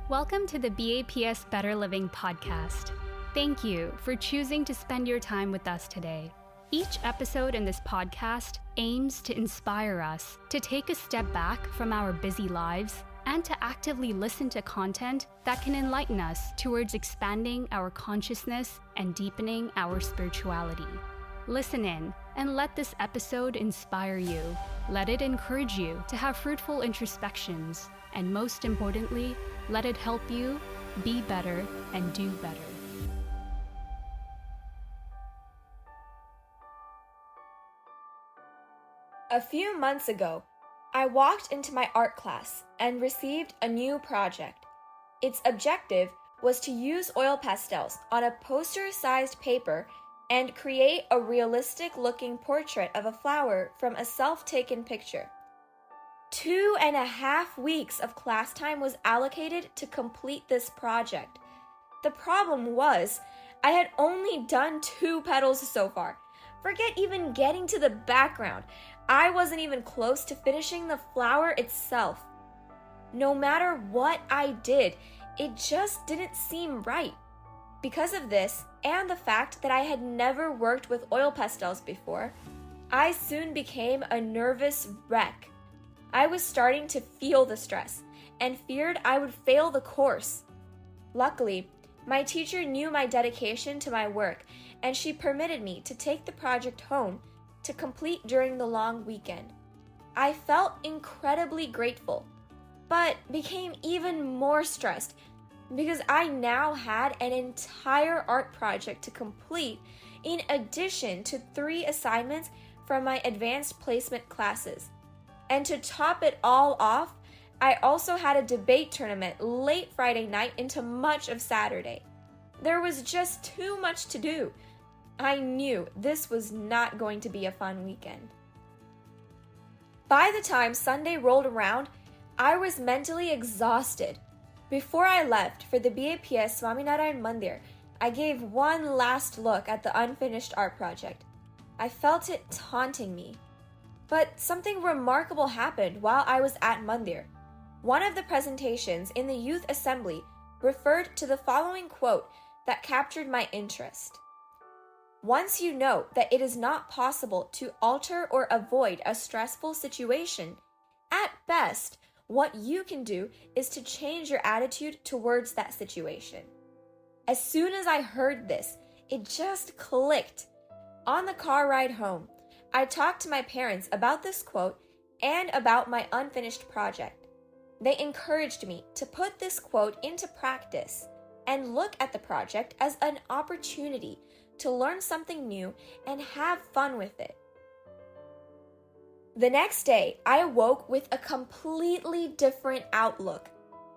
Welcome to the BAPS Better Living podcast. Thank you for choosing to spend your time with us today. Each episode in this podcast aims to inspire us to take a step back from our busy lives and to actively listen to content that can enlighten us towards expanding our consciousness and deepening our spirituality. Listen in and let this episode inspire you. Let it encourage you to have fruitful introspections, and most importantly, let it help you be better and do better. A few months ago, I walked into my art class and received a new project. Its objective was to use oil pastels on a poster-sized paper and create a realistic-looking portrait of a flower from a self-taken picture. 2.5 weeks of class time was allocated to complete this project. The problem was, I had only done 2 petals so far. Forget even getting to the background. I wasn't even close to finishing the flower itself. No matter what I did, it just didn't seem right. Because of this, and the fact that I had never worked with oil pastels before, I soon became a nervous wreck. I was starting to feel the stress and feared I would fail the course. Luckily, my teacher knew my dedication to my work, and she permitted me to take the project home to complete during the long weekend. I felt incredibly grateful, but became even more stressed because I now had an entire art project to complete in addition to 3 assignments from my advanced placement classes. And to top it all off, I also had a debate tournament late Friday night into much of Saturday. There was just too much to do. I knew this was not going to be a fun weekend. By the time Sunday rolled around, I was mentally exhausted. Before I left for the BAPS Swaminarayan Mandir, I gave one last look at the unfinished art project. I felt it taunting me. But something remarkable happened while I was at Mandir. One of the presentations in the youth assembly referred to the following quote that captured my interest. Once you know that it is not possible to alter or avoid a stressful situation, at best, what you can do is to change your attitude towards that situation. As soon as I heard this, it just clicked. On the car ride home, I talked to my parents about this quote and about my unfinished project. They encouraged me to put this quote into practice and look at the project as an opportunity to learn something new and have fun with it. The next day, I awoke with a completely different outlook.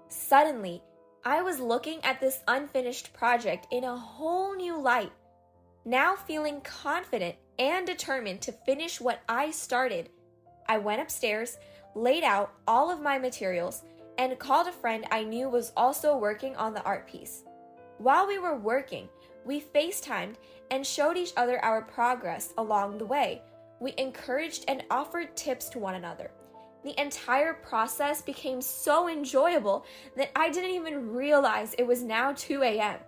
Suddenly, I was looking at this unfinished project in a whole new light. Now feeling confident and determined to finish what I started, I went upstairs, laid out all of my materials, and called a friend I knew was also working on the art piece. While we were working, we FaceTimed and showed each other our progress along the way. We encouraged and offered tips to one another. The entire process became so enjoyable that I didn't even realize it was now 2 a.m.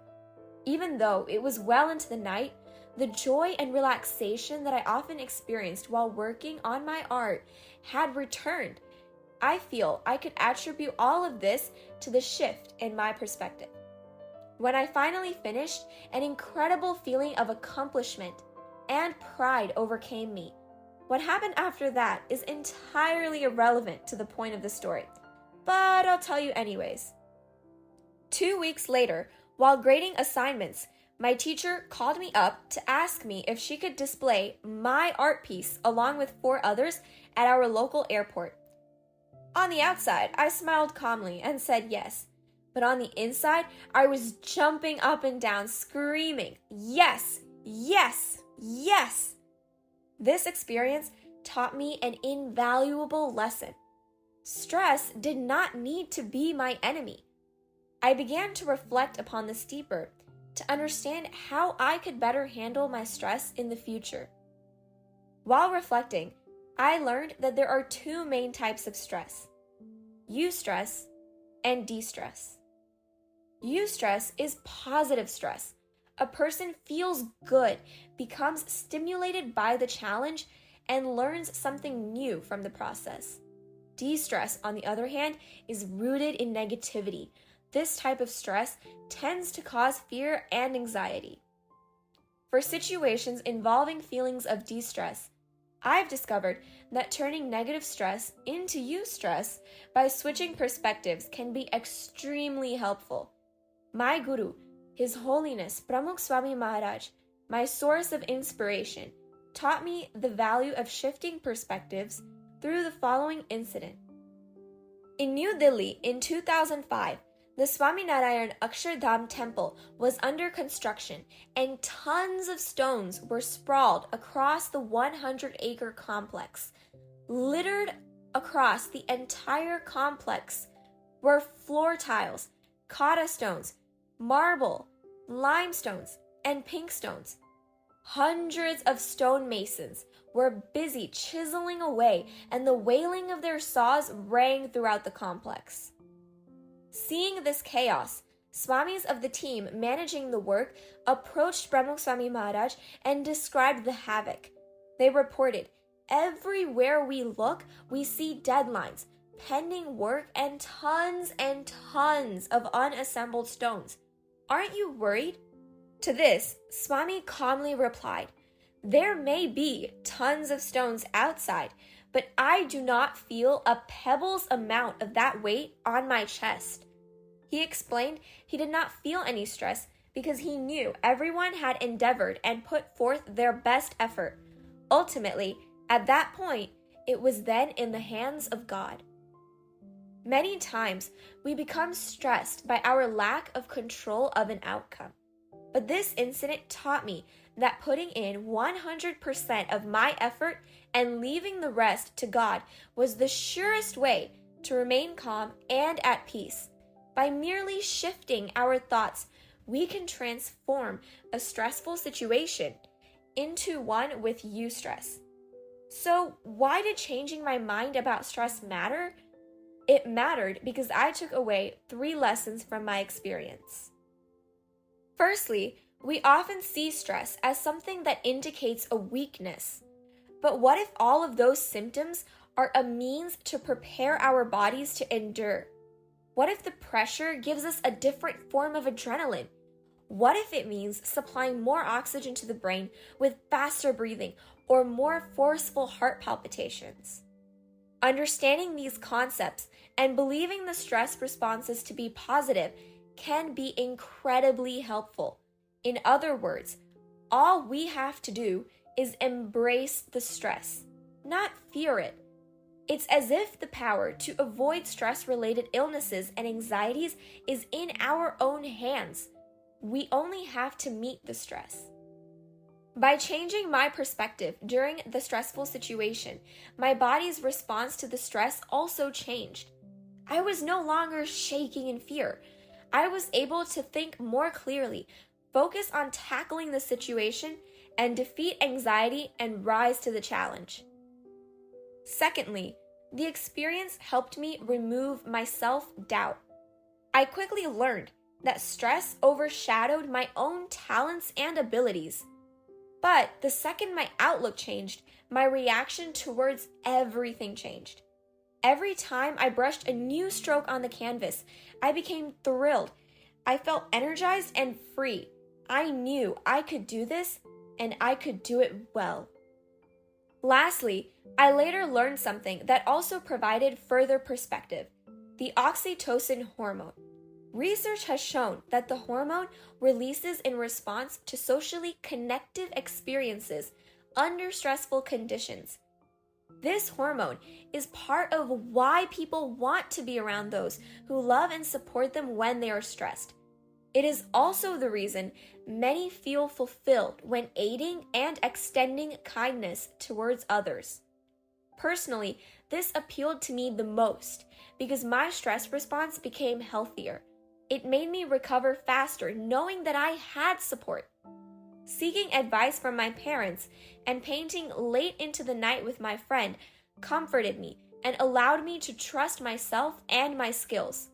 Even though it was well into the night, the joy and relaxation that I often experienced while working on my art had returned. I feel I could attribute all of this to the shift in my perspective. When I finally finished, an incredible feeling of accomplishment and pride overcame me. What happened after that is entirely irrelevant to the point of the story, but I'll tell you anyways. 2 weeks later, while grading assignments, my teacher called me up to ask me if she could display my art piece along with 4 others at our local airport. On the outside, I smiled calmly and said yes, but on the inside, I was jumping up and down, screaming, "Yes! Yes! Yes!" This experience taught me an invaluable lesson. Stress did not need to be my enemy. I began to reflect upon this deeper, to understand how I could better handle my stress in the future. While reflecting, I learned that there are 2 main types of stress: eustress and de-stress. Eustress is positive stress. A person feels good, becomes stimulated by the challenge, and learns something new from the process. De-stress, on the other hand, is rooted in negativity. This type of stress tends to cause fear and anxiety. For situations involving feelings of de-stress, I've discovered that turning negative stress into eustress by switching perspectives can be extremely helpful. My guru, His Holiness Pramukh Swami Maharaj, my source of inspiration, taught me the value of shifting perspectives through the following incident. In New Delhi in 2005, the Swaminarayan Akshardham temple was under construction and tons of stones were sprawled across the 100-acre complex. Littered across the entire complex were floor tiles, kata stones, marble, limestones, and pink stones. Hundreds of stonemasons were busy chiseling away, and the wailing of their saws rang throughout the complex. Seeing this chaos, Swamis of the team managing the work approached Pramukh Swami Maharaj and described the havoc. They reported, "Everywhere we look, we see deadlines, pending work, and tons of unassembled stones. Aren't you worried?" To this, Swami calmly replied, "There may be tons of stones outside, but I do not feel a pebble's amount of that weight on my chest." He explained he did not feel any stress because he knew everyone had endeavored and put forth their best effort. Ultimately, at that point, it was then in the hands of God. Many times, we become stressed by our lack of control of an outcome. But this incident taught me that putting in 100% of my effort and leaving the rest to God was the surest way to remain calm and at peace. By merely shifting our thoughts, we can transform a stressful situation into one with eustress. So, why did changing my mind about stress matter? It mattered because I took away 3 lessons from my experience. Firstly, we often see stress as something that indicates a weakness. But what if all of those symptoms are a means to prepare our bodies to endure? What if the pressure gives us a different form of adrenaline? What if it means supplying more oxygen to the brain with faster breathing or more forceful heart palpitations? Understanding these concepts and believing the stress responses to be positive can be incredibly helpful. In other words, all we have to do is embrace the stress, not fear it. It's as if the power to avoid stress-related illnesses and anxieties is in our own hands. We only have to meet the stress. By changing my perspective during the stressful situation, my body's response to the stress also changed. I was no longer shaking in fear. I was able to think more clearly, focus on tackling the situation, and defeat anxiety and rise to the challenge. Secondly, the experience helped me remove my self-doubt. I quickly learned that stress overshadowed my own talents and abilities. But the second my outlook changed, my reaction towards everything changed. Every time I brushed a new stroke on the canvas, I became thrilled. I felt energized and free. I knew I could do this, and I could do it well. Lastly, I later learned something that also provided further perspective: the oxytocin hormone. Research has shown that the hormone releases in response to socially connective experiences under stressful conditions. This hormone is part of why people want to be around those who love and support them when they are stressed. It is also the reason many feel fulfilled when aiding and extending kindness towards others. Personally, this appealed to me the most because my stress response became healthier. It made me recover faster knowing that I had support. Seeking advice from my parents and painting late into the night with my friend comforted me and allowed me to trust myself and my skills.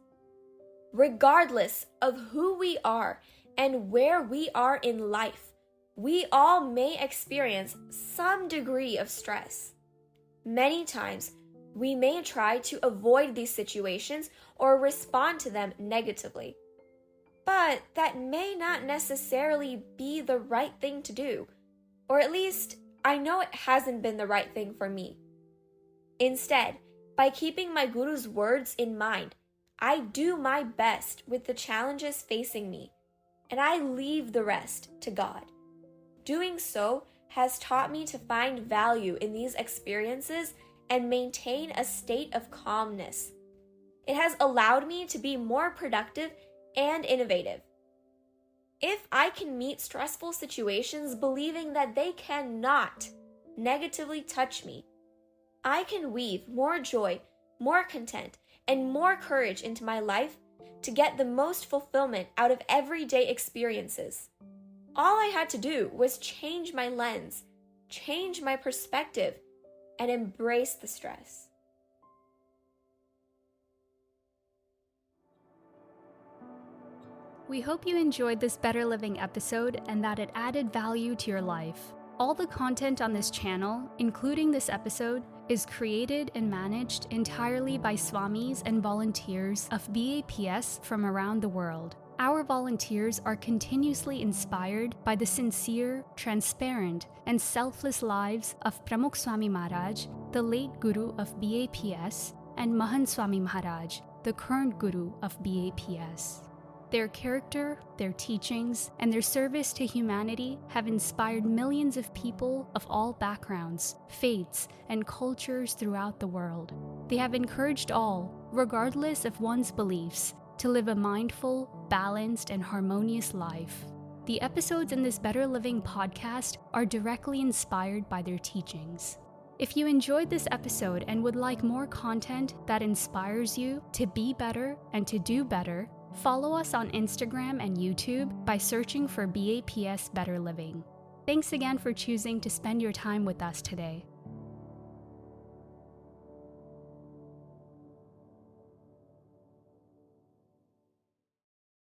Regardless of who we are and where we are in life, we all may experience some degree of stress. Many times, we may try to avoid these situations or respond to them negatively. But that may not necessarily be the right thing to do, or at least I know it hasn't been the right thing for me. Instead, by keeping my guru's words in mind, I do my best with the challenges facing me, and I leave the rest to God. Doing so has taught me to find value in these experiences and maintain a state of calmness. It has allowed me to be more productive and innovative. If I can meet stressful situations believing that they cannot negatively touch me, I can weave more joy, more content, and more courage into my life to get the most fulfillment out of everyday experiences. All I had to do was change my lens, change my perspective, and embrace the stress. We hope you enjoyed this Better Living episode and that it added value to your life. All the content on this channel, including this episode, is created and managed entirely by Swamis and volunteers of BAPS from around the world. Our volunteers are continuously inspired by the sincere, transparent, and selfless lives of Pramukh Swami Maharaj, the late Guru of BAPS, and Mahan Swami Maharaj, the current Guru of BAPS. Their character, their teachings, and their service to humanity have inspired millions of people of all backgrounds, faiths, and cultures throughout the world. They have encouraged all, regardless of one's beliefs, to live a mindful, balanced, and harmonious life. The episodes in this Better Living podcast are directly inspired by their teachings. If you enjoyed this episode and would like more content that inspires you to be better and to do better, follow us on Instagram and YouTube by searching for BAPS Better Living. Thanks again for choosing to spend your time with us today.